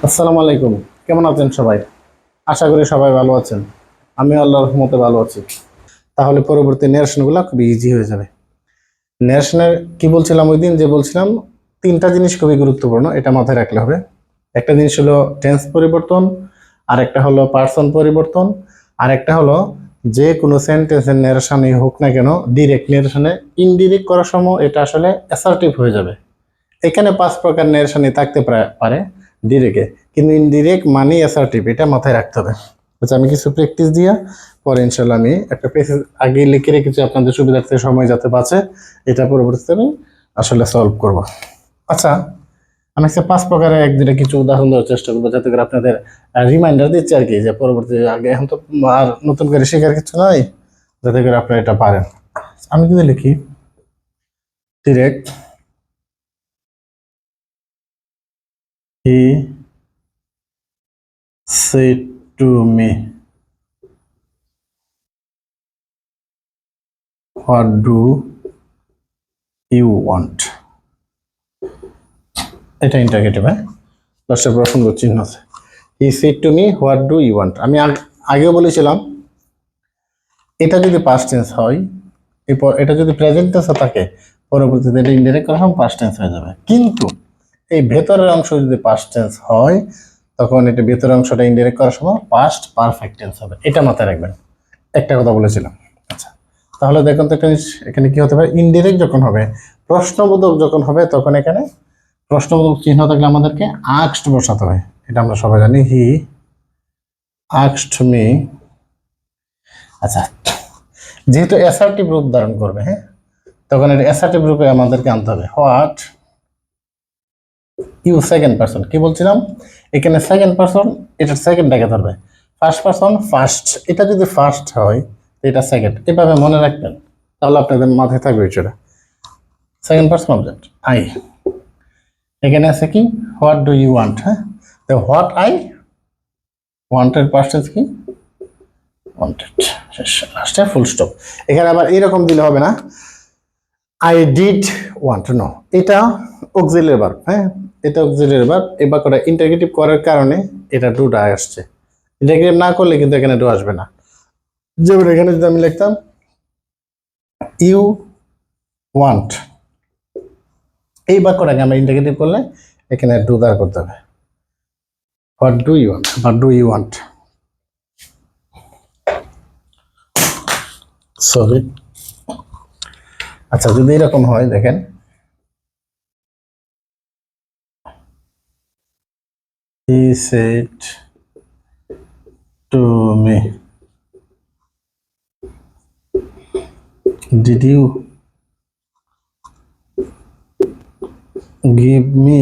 আসসালামু আলাইকুম। কেমন আছেন সবাই? আশা করি সবাই ভালো আছেন। আমি আল্লাহর রহমতে ভালো আছি। তাহলে পরবর্তী নেরেশনগুলো খুবই ইজি হয়ে যাবে। নেরেশনের কি বলছিলাম ওই দিন, যে বলছিলাম তিনটা জিনিস খুবই গুরুত্বপূর্ণ, এটা মাথায় রাখলে হবে। একটা জিনিস হলো টেন্স পরিবর্তন, আর একটা হলো পার্সন পরিবর্তন, আর একটা হলো যে কোনো সেন্টেন্সের নেরেশনই হোক না কেন, ডিরেক্ট নেরেশনে ইনডিরেক্ট করার সময় এটা আসলে অ্যাসার্টিভ হয়ে যাবে। এখানে 5 প্রকার নেরেশনই থাকতে পারে ডিরেক্টে, কিন্তু ইনডিরেক্ট মানে অ্যাসার্টিভ, এটা মাথায় রাখতে হবে। আচ্ছা, আমি কিছু প্র্যাকটিস দিয়া পরে ইনশাল্লাহ আমি একটা প্রেসেস আগে লিখে রেখেছি আপনাদের সুবিধার্থে, সময় যাতে বাঁচে, এটা পরবর্তীতে আমি আসলে সলভ করব। আচ্ছা, আমি আজকে 5 প্রকারের এক দুটা কিছু উদাহরণ দেওয়ার চেষ্টা করবো, যাতে করে আপনাদের রিমাইন্ডার দিচ্ছে আর কি, যে পরবর্তী আগে এখন তো আর নতুন করে শেখার কিছু নাই, যাতে করে আপনারা এটা পারেন। আমি যদি লিখি direct, he said to me, what do you want? এটা ইন্টারগেটিভ, হ্যাঁ, লাস্টে প্রশ্ন চিহ্ন আছে। He said to me what do you want. আমি আগেও বলেছিলাম এটা যদি পাস্ট টেন্স হয়, এরপর এটা যদি প্রেজেন্ট টেন্সে থাকে, পরবর্তীতে এটা ইনডাইরেক্ট করা হয় পাস্ট টেন্স হয়ে যাবে। কিন্তু এই ভেতরের অংশ যদি পাস্ট টেন্স হয়, তখন এটা ভেতরের অংশটা ইনডাইরেক্ট করার সময় পাস্ট পারফেক্ট টেন্স হবে। এটা মাথায় রাখবেন। একটা কথা বলেছিলাম। আচ্ছা, তাহলে দেখুন তো একটা জিনিস, এখানে কি হতে পারে, ইনডিরেক্ট যখন হবে, প্রশ্নবোধক যখন হবে, তখন এখানে প্রশ্নবোধক চিহ্ন থাকলে আমাদেরকে আক্সড বসাতে হয়। এটা আমরা সবাই জানি, হি আক্সড মি। আচ্ছা, যেহেতু অ্যাসার্টিভ রূপ ধারণ করবে, হ্যাঁ, তখন এটা অ্যাসার্টিভ রূপে আমাদেরকে আনতে হবে। হোয়াট ইউ, সেকেন্ড পারসন, কি বলছিলাম এখানে সেকেন্ড পারসন, এটা সেকেন্ডটাকে ধরবে। ফার্স্ট পারসন ফার্স্ট, এটা যদি ফার্স্ট হয় এটা সেকেন্ড, এভাবে মনে রাখবেন, তাহলে আপনাদের মাথায় থাকবে বিষয়টা। সেকেন্ড পারসন অবজেক্ট আই, এখানে আছে কি হোয়াট ডু ইউ ওয়ান্ট, হ্যাঁ, তো what I wanted past tense কি ওয়ান্টেড, লাস্টে ফুল স্টপ। এখানে আবার এরকম দিলে হবে না, আই ডিড ওয়ান্ট, নো, এটা অক্সিলিয়ারি ভার্ব, হ্যাঁ, এটা অক্সিলিয়ারি ভার্ব। এই বাক্যটা ইন্টারগেটিভ করার কারণে এটা ডুটা আসছে। ইন্টারগেটিভ না করলে কিন্তু এখানে ডু আসবে না। যেমন এখানে যদি আমি লিখতাম ইউ ওয়ান্ট, এই বাক্যটাকে আমরা ইন্টারগেটিভ করলে এখানে ডু দ্বারা করতে হবে। What do you want, what do you want, sorry. আচ্ছা, যদি এরকম হয়, দেখেন he said to me, did you give me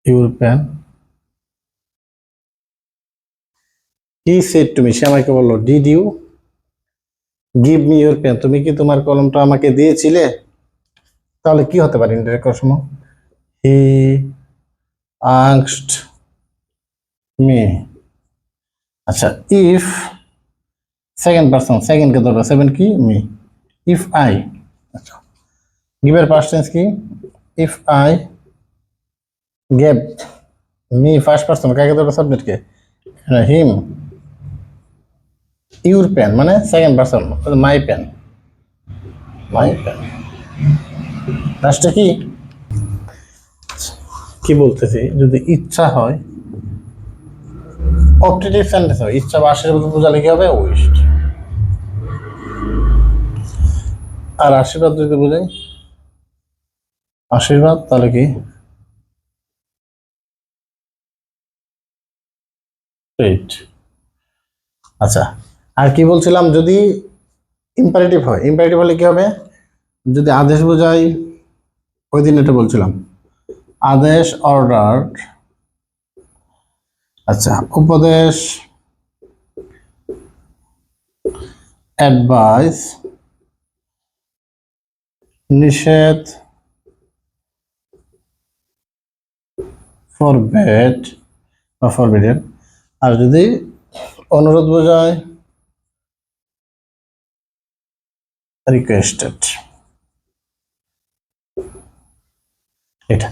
your pen? he said to me, সে আমাকে বললো, did you give me your pen, তুমি কি তোমার কলমটা আমাকে দিয়েছিলে? তাহলে কি হতে পারে ইনডাইরেক্ট করার সময়, he asked me। আচ্ছা, ইফ সেকেন্ড পারসন, সেকেন্ড কে ধরবে, সেভেন কি মি, ইফ আই, আচ্ছা, গিভের পাস্ট টেন্স কি, if I gave me, first person, কাকে ধরবে, সাবজেক্টকে, হিম, ইউর পেন মানে second person, my pen, my pen, লাস্টে কি কি বলতেছি, যদি ইচ্ছা হয়, অপটেটিভ সেন্টেন্স হয়, ইচ্ছা বা আশীর্বাদ বোঝালে কি হবে, উইশড। আর আশীর্বাদ যদি বোঝাই আশীর্বাদ, তাহলে কি প্রেড। আচ্ছা, আর কি বলছিলাম, যদি ইম্পারেটিভ হয়, ইম্পারেটিভ হলে কি হবে, যদি আদেশ বোঝাই, ওই দিন এটা বলছিলাম, আদেশ, অর্ডার, আচ্ছা, উপদেশ, অ্যাডভাইস, নিষেধ, ফরবেড বা ফরবিডেন। আর যদি অনুরোধ বোঝায়, রিকোয়েস্টেড। এটা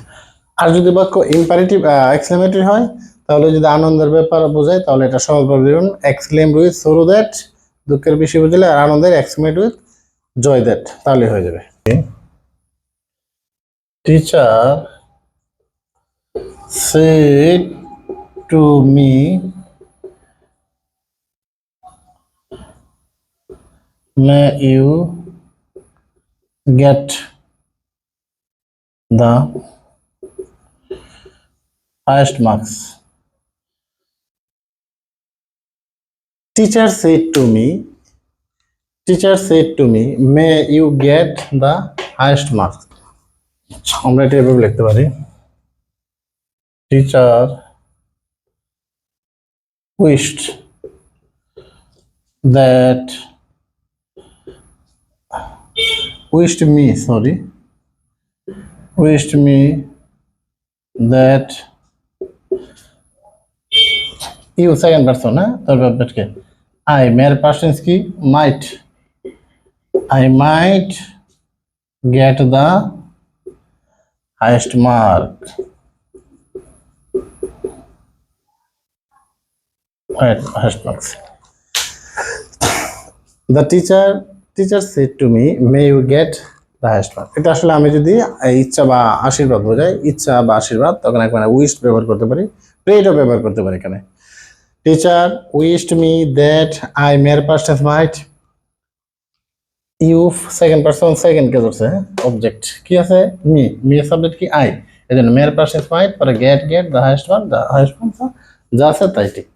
আর যদি বাক্য ইম্পারেটিভ এক্সক্লেমেটরি হয়, তাহলে যদি আনন্দের ব্যাপার বোঝায় তাহলে এটা সহজভাবে দিবেন এক্সক্লেম উইথ সরো দ্যাট, দুঃখের বিষয় বুঝলে, আর আনন্দের এক্সক্লেমেট উইথ জয় দ্যাট, তাহলে হয়ে যাবে। Teacher said to me may you get the highest marks. Teacher said to me may you get the highest marks. আমরা এটা এভাবে লিখতে পারি, teacher wished that wished me that you second person, হ্যাঁ, তারপর ব্যাটকে I মেয়ের পার্সেন্স কি I might get the highest mark. Highest marks. The teacher said to me may you get the highest mark. এটা আসলে আমি যদি ইচ্ছা বা আশীর্বাদ বোঝাই, ইচ্ছা বা আশীর্বাদ, তখন এখানে উইশ ব্যবহার করতে পারি, প্রেটও ব্যবহার করতে পারি। এখানে teacher wished me that I মেয়ের persons might, you second person second কে ধরছে, অবজেক্ট কি আছে মি এর সাবজেক্ট কি আই, এজন্য মেয়ের পার্সেন্স মাইট পরে গেট দ্য হাইয়েস্ট ওয়ান, যা আছে তাই ঠিক।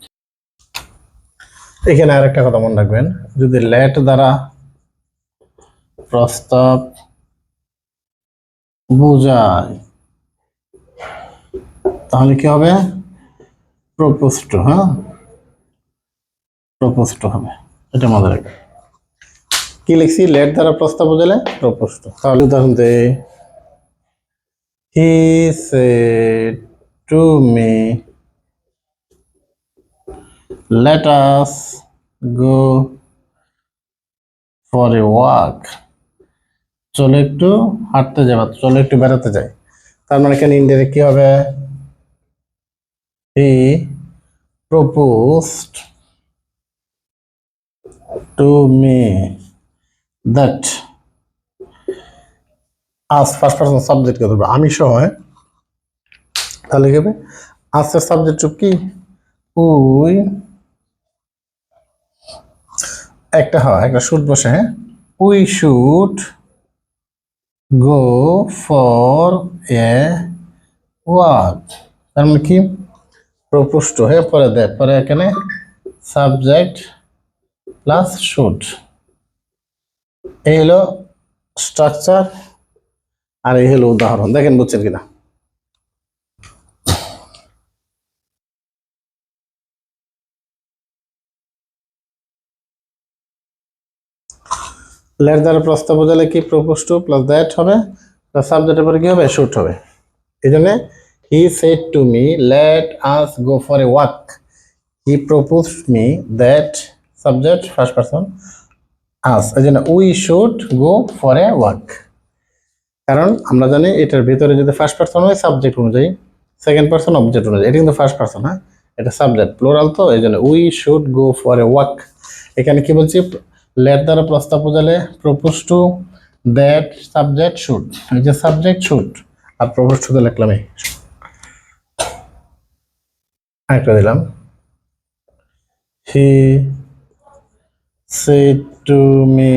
এখানে আরেকটা কথা মনে রাখবেন, যদি লেট দ্বারা প্রস্তাব বোঝায় তাহলে কি হবে, প্রপোজড, হ্যাঁ, প্রপোজড হবে, এটা মনে রাখবেন। কি লিখছি, লেট দ্বারা প্রস্তাব বোঝালে প্রপোজড। তাহলে উদাহরণ দেই, হি said to me let us go for a walk. চলো একটু হাঁটতে যাই, চলো একটু বেড়াতে যাই। তার মানে এখানে ইনডাইরেক্ট কি হবে, he proposed to me that as first person subject কে ধরবে আমি সহ, তাহলে কি হবে, আজকের সাবজেক্ট কি উই, একটা শুড বসে, হ্যাঁ, we should go for a walk. তার মানে কি, প্রপোজড হয়ে পরে দেয়, পরে এখানে সাবজেক্ট প্লাস শুড, এই হলো স্ট্রাকচার আর এই হলো উদাহরণ। দেখেন বুঝছেন কিনা। লেট দ্বারা প্রস্তাব বোঝালে কি প্রপোজ টু প্লাস দ্যাট হবে, প্লাস সাবজেক্টের পরে কি হবে, শুট হবে। এই জন্য he said to me let us go for a walk, he proposed me that, subject first person us, এই জন্য we should go for a walk. কারণ আমরা জানি এটার ভিতরে যদি ফার্স্ট পারসন হয় সাবজেক্ট অনুযায়ী, সেকেন্ড পারসন অবজেক্ট অনুযায়ী, এটা কিন্তু ফার্স্ট পারসন, হ্যাঁ, এটা সাবজেক্ট প্লুরাল, তো এই জন্য we should go for a walk. এখানে কি বলছি, লেট দ্বারা প্রস্তাব বোঝালে propose to that subject should, এই যে সাবজেক্ট শুড আর প্রপোজ টু লিখলাম, আরেকটা দিলাম, he said to me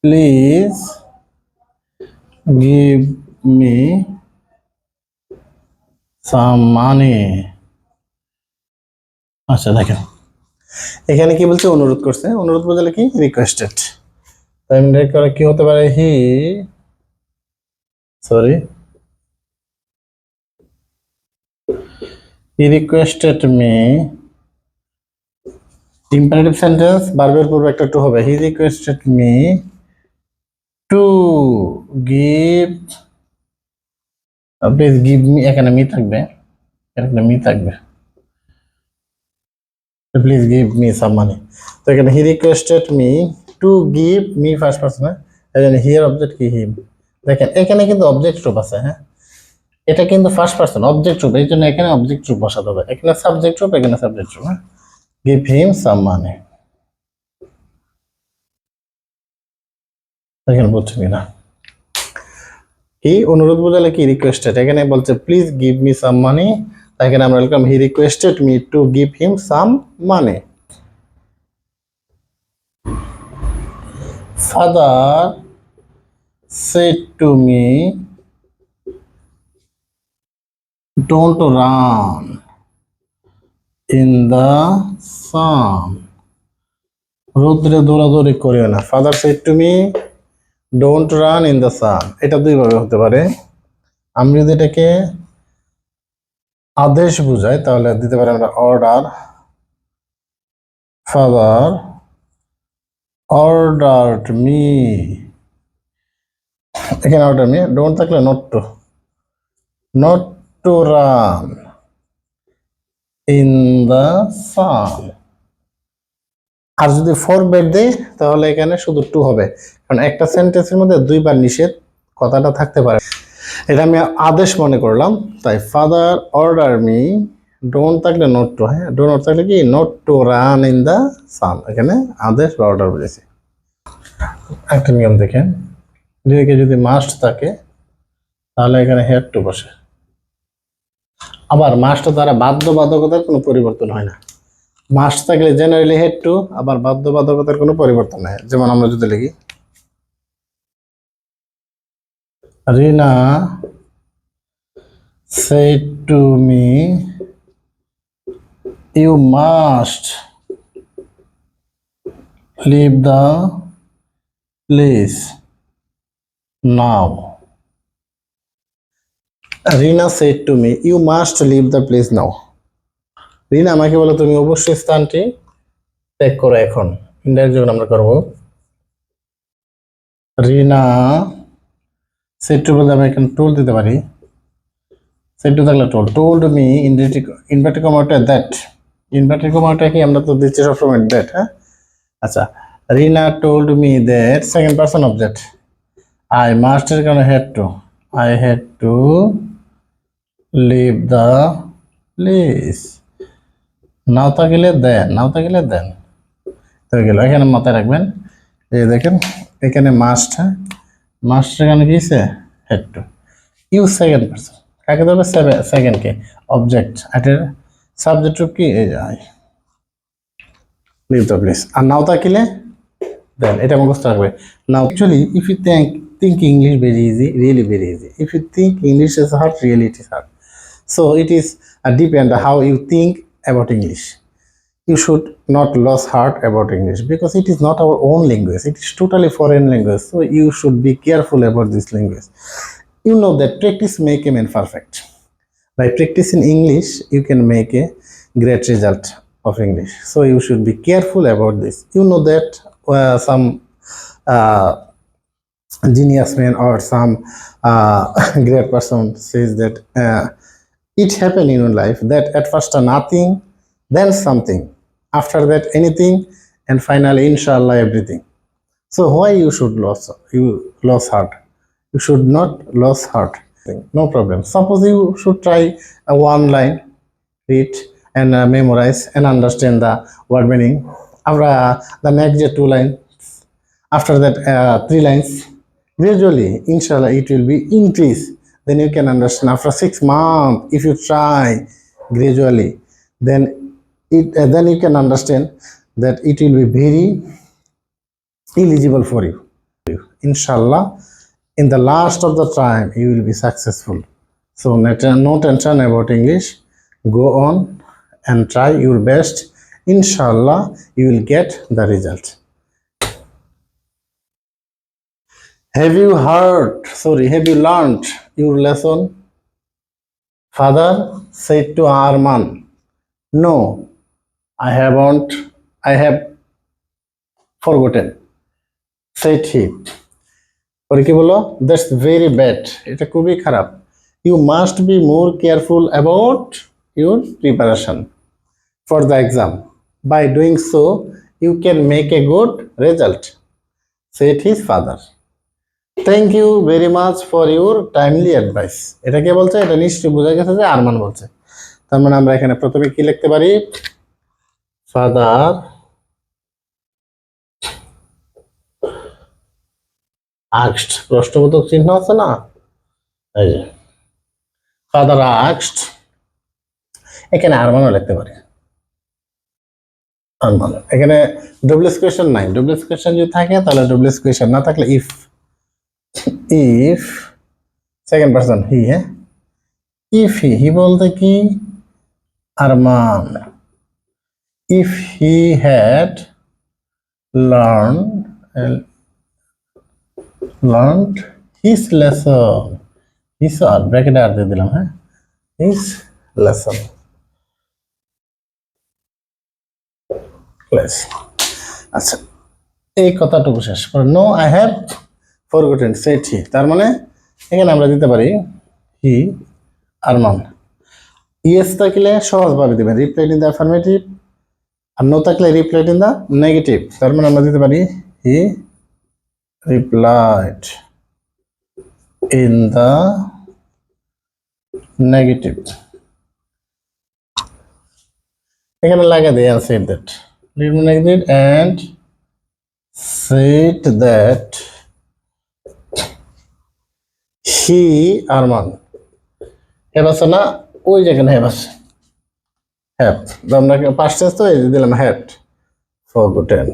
please give me some money. আচ্ছা দেখেন এখানে কি বলছে, অনুরোধ করছে, অনুরোধ বোঝালে কি রিকোয়েস্টেড, তাই করে কি হতে পারে, he requested me, imperative sentence ভার্বের পূর্বে একটা টু হবে, he requested me to give, please give me, এখানে মি থাকবে, প্লিজ গিভ মি সাম মানি। তো এখানে he requested me to give me first person, এই জন্য হিয়ার অবজেক্ট কি হিম। দেখেন এখানে কিন্তু অবজেক্ট রূপ আছে, হ্যাঁ, এটা কিন্তু ফার্স্ট পারসন অবজেক্ট রূপ, এই জন্য এখানে অবজেক্ট রূপ বসাতে হবে। এখানে সাবজেক্ট রূপ, এখানে সাবজেক্ট রূপ। হ্যাঁ, গিভ হিম সাম মানি। এখানে বলছেন কিনা কি অনুরোধ বোঝালে কি রিকোয়েস্টেড, এখানে বলছে প্লিজ গিভ মি সাম মানি, এখানে আমরা লিখলাম he requested me to give him some money. Father said to me don't run in the sun, রোদ্রে দৌড়াদৌড়ি করিও না। Father said to me don't run in the sun, এটা দুই ভাবে হতে পারে। আমি যদি এটাকে আদেশ বুঝাই তাহলে দিতে পারি আমরা অর্ডার, ফাদার ordered me, এখানে অর্ডার মি, ডোন্ট থাকলে not to run in the sun। আর যদি ফরবেড দেই তাহলে এখানে শুধু টু হবে, কারণ একটা সেন্টেন্সের মধ্যে দুইবার নিষেধ কথাটা থাকতে পারে। এটা আমি আদেশ মনে করলাম, তাই ফাদার অর্ডার মি, ডোন্ট থাকলে নট টু, হ্যাঁ ডোন্ট থাকলে কি not to run in the sun, এখানে আদেশ বা অর্ডার বুঝেছি। একটা নিয়ম দেখেন, যদি মাস্ট থাকে তাহলে এখানে হ্যাড টু বসে। আবার মাস্ট দ্বারা বাধ্যবাধকতার কোনো পরিবর্তন হয় না। মাস্ট থাকলে জেনারেলি হ্যাড টু, আবার বাধ্যবাধকতার কোনো পরিবর্তন নাই। যেমন আমরা যদি লিখি রিনা said to me you must leave the place now। Rina said to me you must leave the place now। রিনা আমাকে বলে তুমি অবশ্যই স্থানটি ত্যাগ করো এখন। ইনডাইরেক্ট যখন আমরা করব রিনা said to বলতে আমি এখানে টোল দিতে পারি, said to থাকলে toll, told me inverted কমাটা that, inverted কমাটা কি আমরা তো দিচ্ছি সবসময় দ্যাট। হ্যাঁ আচ্ছা, রিনা told me that second person object, I must এর কারণে had to, I had to leave the place। নাও থাকলে দেন, নাও থাকলে দেন হয়ে গেল। এখানে মাথায় রাখবেন, এই দেখেন এখানে মাস্ট, হ্যাঁ মাস্ট এখানে কি আছে had to, you second person, কাকে দেবে সেকেন্ড কে অবজেক্ট, এটার সাবজেক্ট রূপ কি এই যায় লিভ দ্য প্লেস। আর নাও থাকলে দেন, এটা মুখস্থ রাখবে। Now actually if you think English very easy, really very easy. If you think English is hard, really it is hard. So it is depend how you think about English. You should not lose heart about English because it is not our own language. It is totally foreign language. So you should be careful about this language. You know that practice make a man perfect. By practicing English, you can make a great result of English. So you should be careful about this. You know that some genius man or some great person says that it happened in your life that at first nothing, then something, after that anything, and finally inshallah everything. So why you should lose heart? You should not lose heart. No problem. Suppose you should try one line, read and memorize and understand the word meaning. After the next two lines, after that 3 lines, gradually inshallah it will be increase, then you can understand. After 6 months if you try gradually, then you can understand that it will be very eligible for you. Inshallah in the last of the time you will be successful. So no tension about English, go on and try your best. Inshallah you will get the result. Have you learned your lesson? Father said to Arman, no, I haven't, I have forgotten, said he. পরে কি বলো, that's very bad, এটা খুবই খারাপ। You must be more careful about your preparation for the exam. By doing so, you can make a good result, said his father. Thank you very much for your timely advice. এটা কে বলছে? এটা নিশ্চয়ই বোঝা গেছে যে আরমান বলছে। তার মানে আমরা এখানে প্রথমে কি লিখতে পারি? ফাদার আস্কড, প্রশ্নবোধক চিহ্ন আছে না, এই যে ফাদার আস্কড, এখানে আরমানও লিখতে পারি। আরমান, এখানে ডুপ্লেস কোয়েশ্চেন নাই। ডুপ্লেস কোয়েশ্চেন যদি থাকে তাহলে ডুপ্লেস কোয়েশ্চেন, না থাকলে if, if second person he, হ্যাঁ, ইফ হি বলতে কি Arman, if he had learn learned his lesson, his আর ব্র্যাকেটে আর দিয়ে দিলাম, হ্যাঁ, হিজ লেসন ক্লাস। আচ্ছা, এই কথাটুকু শেষ করে no I have forgotten said he, তার মানে এখানে আমরা দিতে পারি হি আরমান। ইয়েস থাকলে সহজভাবে দিবেন, রিপ্লাইড ইন দ্য অ্যাফার্মেটিভ, আর নো থাকলে রিপ্লাইড ইন দ্য নেগেটিভ। তার মানে আমরা দিতে পারি he replied in the negative. এখানে লাগা দেয় and said that, negative and said that he Arman have আছে না, ওই যেখানে হ্যাভ আছে, হ্যাভ, আমরা পাস্ট টেন্স তো এই যে দিলাম হ্যাড ফরগটেন,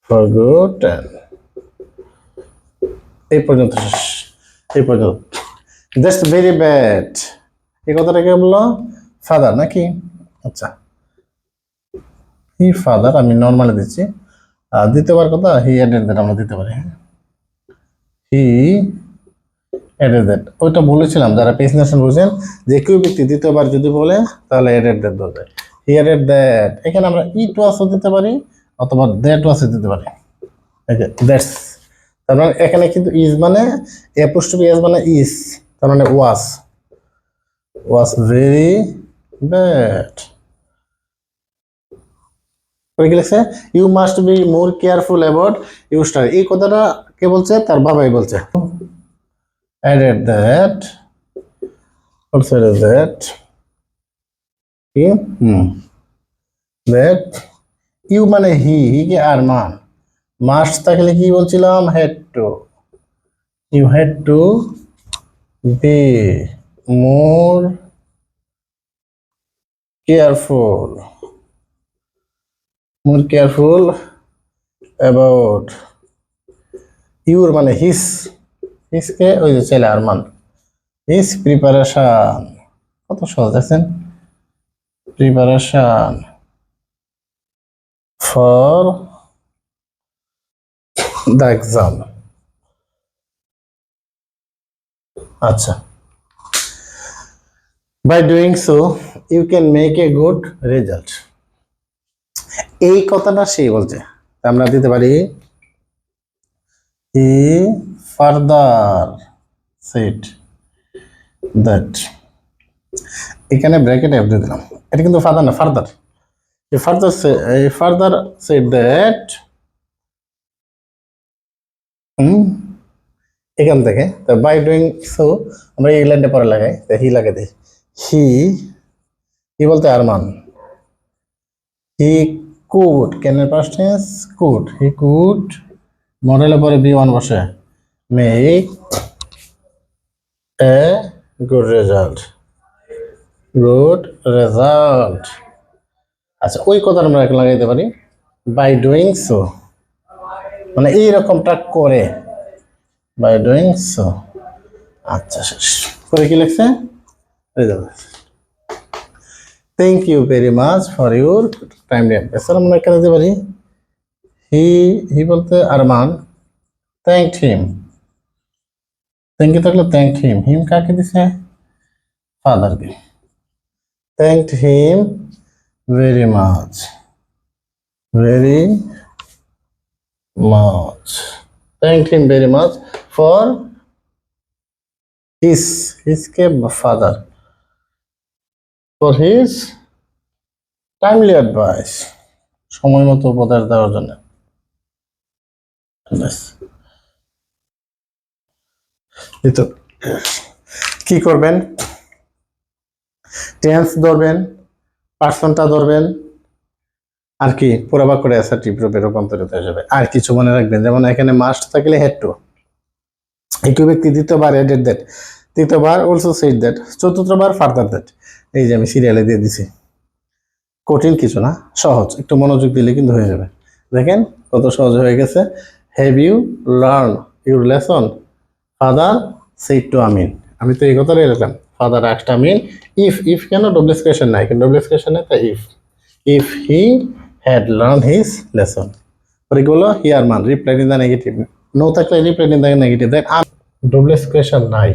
ফরগটেন। এই পর্যন্ত শেষ, এই পর্যন্ত। দ্যাটস ভেরি ব্যাড, এই কথাটা কে বললো? ফাদার নাকি? আচ্ছা, হি ফাদার আমি নর্মালি দিচ্ছি, আর দ্বিতীয়বার কথা হি অ্যাডেড দ্যাট আমরা দিতে পারি, হি অ্যাডেড দ্যাট। ওইটা বলেছিলাম যারা প্রেজেন্টেশন বুঝেন, যে কেউ ব্যক্তি দ্বিতীয়বার যদি বলে তাহলে অ্যাডেড দ্যাট বলবে। হি অ্যাডেড দ্যাট, এখানে আমরা ইট ওয়াসও দিতে পারি অথবা দ্যাট ওয়াসও দিতে পারি, দ্যাটস। তার মানে এখানে কিন্তু ইজ মানে অ্যাপোস্ট্রফি এস মানে ইজ, তার মানে ওয়াস, ওয়াস ভেরি ব্যাড। কি লিখছে? You must be more careful about your study, এই কথাটা কে বলছে? তার বাবাই বলছে। added that, also added that, that you মানে হি, হি কে আরমান, মাস্ট থাকলে কি বলছিলাম? Had to, you had to be more careful, more careful about your মানে হিস, হিসকে ওই যে ছেলে আরমান, হিস প্রিপারেশন, কত সহজ দেখছেন, প্রিপারেশন ফর দ্য এক্সাম। আচ্ছা, by doing so you can make a good result, এই কথাটা সেই বলছে। আমরা দিতে পারি হি ফার্দার সেড দ্যাট, এখানে ব্র্যাকেটে অ্যাড দিয়ে দিলাম, এটা কিন্তু ফাদার না, ফার্দার, ফার্দার সেড দ্যাট, এখান থেকে বাই ডুইং সো আমরা এই লাইনটা পরে লাগাই, হি লাগে দিই, হি বলতে আরমান, হি কুড, ক্যানের past tense could, he could মডেলের পরে বি ওয়ান বসে, make a good result, good result. আচ্ছা, ওই কথাটা আমরা লাগাইতে পারি বাই ডুইং সো, মানে এইরকমটা করে, বাই ডুইং সো। আচ্ছা, শেষ করে কি লিখছে? Thank you very much for your timely advice. আমরা এখানে দিতে পারি হি, হি বলতে Arman thanked him, thank you থাকলে থ্যাংকড হিম, হিম কাকে দিছে? ফাদারকে। Thanked him very much, very much, thanked him very much for his, হিজকে father, for his timely advice, সময় মতো উপদেশ দেওয়ার জন্য। এই তো কি করবেন, টেন্স ধরবেন, পার্সনটা ধরবেন, আর কি পুরো বাক্যটা অ্যাসার্টিভ রূপে রূপান্তরিত হয়ে যাবে। আর কিছু মনে রাখবেন, যেমন এখানে মাস্ট থাকলে হ্যাড টু, একই ব্যক্তি দ্বিতীয়বার অ্যাডেড দ্যাট, তৃতীয়বার অলসো সেড দ্যাট, চতুর্থবার ফার্দার দ্যাট। এই যে আমি সিরিয়ালে দিয়ে দিছি, কঠিন কিছু না, সহজ, একটু মনোযোগ দিলে কিন্তু হয়ে যাবে। দেখেন কত সহজ হয়ে গেছে। Have you learn your lesson, father said to Amin. আমি তো এই কথাটাই লিখলাম, ফাদার আস্কড আমিন ইফ কেন ডব্লিউএস কোয়েশ্চেন নাই, কিন্তু ডব্লিউএস কোয়েশ্চেন নাই তাই if he had learned his lesson. পরে গেলো he Arman replied in the negative, no থাকলে রিপ্লাইড ইন দ্য নেগেটিভ। দেখ ডব্লিউএস কোয়েশ্চেন নাই,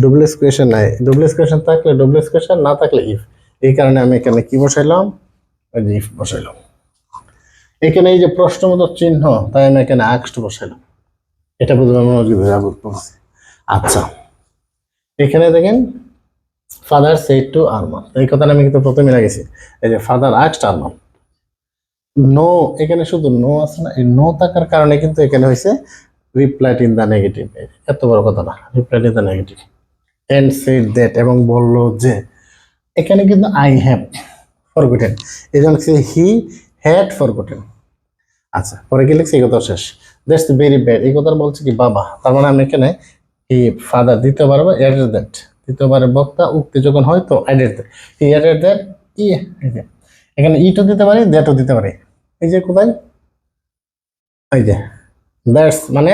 ডব্লিউএস কোয়েশ্চেন নাই, ডব্লিউএস কোয়েশ্চেন থাকলে ডব্লিউএস কোয়েশ্চেন, না থাকলে ইফ। এই কারণে আমি এখানে কি বসাইলাম, ওই যে ইফ বসাইলাম। এখানে এই যে প্রশ্নবোধক চিহ্ন, তাই আমি এখানে আস্কড বসাইলাম। এটা বুঝলাম মনোযোগ ধরে বলছি। আচ্ছা, এখানে দেখেন ফাদার সেড টু আরমান, এই কথাটা আমি কিন্তু প্রথমে লাগেছি। এই যে ফাদার আস্কড আরমান, নো, এখানে শুধু নো আছে না, এই নো থাকার কারণে কিন্তু এখানে হয়েছে রিপ্লাইড ইন দ্য নেগেটিভ। এত বড় কথা না, replied in the negative. And said that, এবং বললো যে, এখানে কিন্তু আই হ্যাভ ফরগটেন, এই জন্য হি হ্যাড ফরগটেন। আচ্ছা, পরে কি লিখছে, এই কথা শেষ। দ্যাটস ভেরি ব্যাড, এই কথা বলছে কি বাবা, তার মানে আমি এখানে হি ফাদার দ্বিতীয়বার অ্যাডেড দ্যাট, দ্বিতীয়বারের বক্তা উক্তি যখন হয় তো added that, he added that ই, এখানে ইটও দিতে পারি, দ্যাটও দিতে পারি। এই যে কোথায়, এই যে দ্যাটস মানে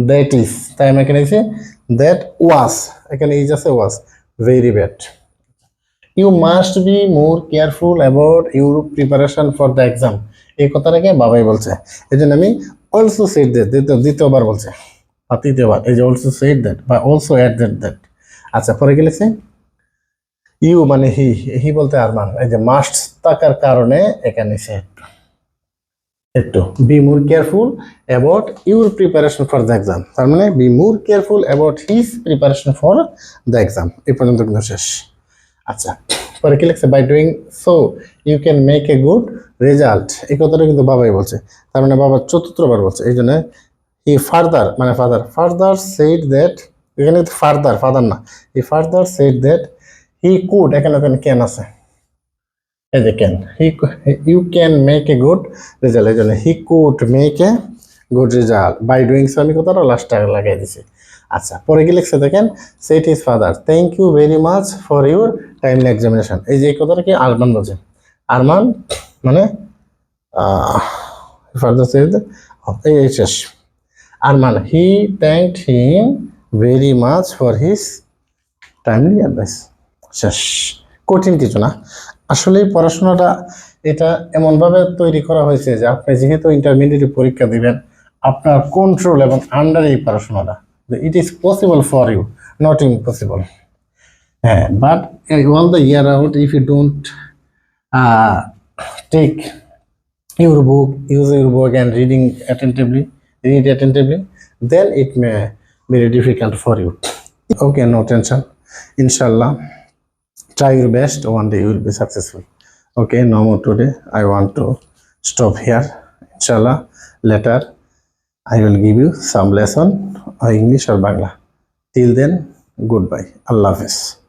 দ্যাট ইজ, তাই আমি এখানে লিখছি দ্যাট ওয়াজ, এখানে ইজ আছে was, very bad. You must be more careful about your preparation for the exam, এই কথাটাকে বাবাই বলছে। এই জন্য আমি অলসো সেড দ্যাট, দ্বিতীয়বার বলছে বা তৃতীয়বার, এই যে অলসো সেড দ্যাট বা অলসো অ্যাড দ্যাট। আচ্ছা, পরে কি লিখছে, ইউ মানে হি বলতে আরমান, এই যে মাস্ট থাকার কারণে এখানে সেড একটু be more careful about your preparation for the exam, তার মানে be more careful about his preparation for the exam. এই পর্যন্ত কিন্তু শেষ। আচ্ছা, পরে কি লিখছে, by doing so you can make a good result, এই কথাটা কিন্তু বাবাই বলছে, তার মানে বাবা চতুর্থবার বলছে। এই জন্য হি ফার্দার মানে ফার্দার সেড দ্যাট, এখানে ফাদার না, he further said that he could, এখানে ক্যান আছে, এই যে can, you can make a good result, এই জন্য he could make a good result by doing so, আমি কথাটা লাস্টে লাগাই দিছি। আচ্ছা, পরে কি লিখছে দেখেন, said his father thank you very much for your timely examination, এই যে এই কথাটা কি আরমান বলছে, আরমান মানে ফার্দার সেড এই শেষ, Arman he thanked him very much for his timely advice, শেষ। কঠিন কিছু না, আসলে পড়াশোনাটা এটা এমনভাবে তৈরি করা হয়েছে যে আপনি যেহেতু ইন্টারমিডিয়েট পরীক্ষা দিবেন, আপনার কন্ট্রোল এবং আন্ডারে এই পড়াশোনাটা, it is possible for you, not impossible. হ্যাঁ, but all the year out if you don't take your book, use your book and read attentively, then it may be difficult for you. Okay, no tension. Inshallah, try your best. One day you will be successful. Okay, no more today. I want to stop here. Inshallah, later I will give you some lesson, English or Bangla. Till then, goodbye. Allah Hafiz.